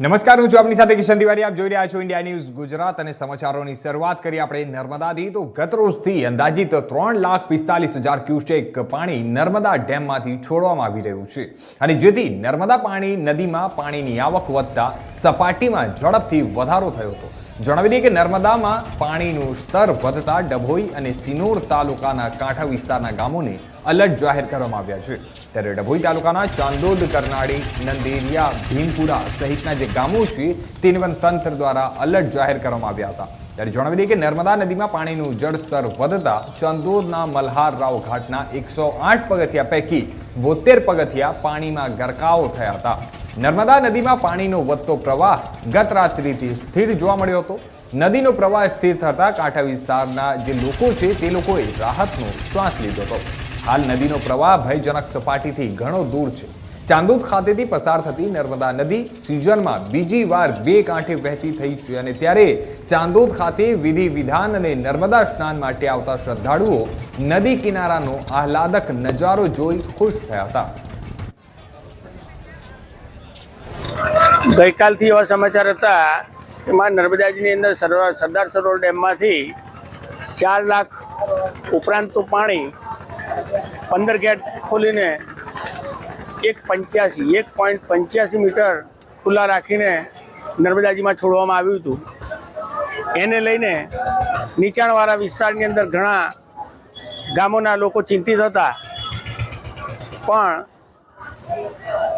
નમસ્કાર, હું છું આપની સાથે કિશન તિવારી. આપ જોઈ રહ્યા છો ઇન્ડિયા ન્યૂઝ ગુજરાત અને સમાચારોની શરૂઆત કરી આપણે નર્મદાથી. તો ગત રોજથી અંદાજિત 3,45,000 ક્યુસેક પાણી નર્મદા ડેમમાંથી છોડવામાં આવી રહ્યું છે અને જેથી નર્મદા નદીમાં પાણીની આવક વધતા સપાટીમાં ઝડપથી વધારો થયો હતો. જણાવી દઈએ કે નર્મદામાં પાણીનું સ્તર વધતા ડભોઈ અને સિનોર તાલુકાના કાંઠા વિસ્તારના ગામોને अलर्ट जाहिर કરવામાં આવ્યા છે. ત્યારે ડભોઈ તાલુકાના ચાંદોદ, કરનાળી, નંદેરિયા, ભીમપુરા સહિતના જે ગામો છે તેને પણ તંત્ર દ્વારા અલર્ટ જાહેર કરવામાં આવ્યા હતા. ત્યારે જણાવી દઈએ કે નર્મદા નદીમાં પાણીનું જળસ્તર વધતા ચાંદોદના મલ્હાર રાવ ઘાટના 108 પગથિયા પૈકી 72 પગથિયા પાણીમાં ગરકાવ થયા હતા. નર્મદા નદીમાં પાણીનો વધતો પ્રવાહ ગત રાત્રિથી સ્થિર જોવા મળ્યો હતો. નદીનો પ્રવાહ સ્થિર થતા કાંઠા વિસ્તારના જે લોકો છે તે લોકોએ રાહતનો શ્વાસ લીધો હતો. હાલ નદીનો પ્રવાહ ભયજનક સપાટીથી ઘણો દૂર છે. ચાંદોદ ખાતેથી પસાર થતી નર્મદા નદી સિઝનમાં બીજી વાર બે કાંઠે વહેતી થઈ છે અને ત્યારે ચાંદોદ ખાતે વિધિ વિધાન અને નર્મદા સ્નાન માટે આવતા શ્રદ્ધાળુઓ નદી કિનારાનો આહલાદક નજારો જોઈ ખુશ થયા હતા. ગઈકાલથી એવા સમાચાર હતા એમાં નર્મદાજીની અંદર સરદાર સરોવર ડેમમાંથી 4 લાખ ઉપરાંતનું પાણી 15 ગેટ ખોલીને 1.85 મીટર ખુલ્લા રાખીને નર્મદાજીમાં છોડવામાં આવ્યું હતું. એને લઈને નીચાણવાળા વિસ્તારની અંદર ઘણા ગામોના લોકો ચિંતિત હતા, પણ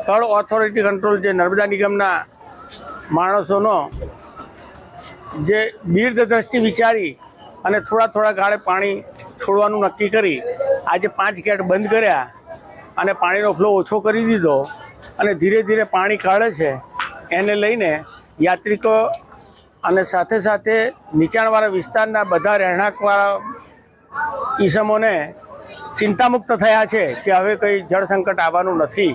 થર્ડ ઓથોરિટી કંટ્રોલ જે નર્મદા નિગમના માણસોનો જે દીર્ઘ દ્રષ્ટિ વિચારી અને થોડા ગાળે પાણી છોડવાનું નક્કી કરી આજે 5 ગેટ બંધ કર્યા અને પાણીનો ફ્લો ઓછો કરી દીધો અને ધીરે ધીરે પાણી કાઢે છે. એને લઈને યાત્રિકો અને સાથે સાથે નીચાણવાળા વિસ્તારના બધા રહેણાંકવાળા ઈસમોને ચિંતામુક્ત થયા છે કે હવે કંઈ જળ સંકટ આવવાનું નથી.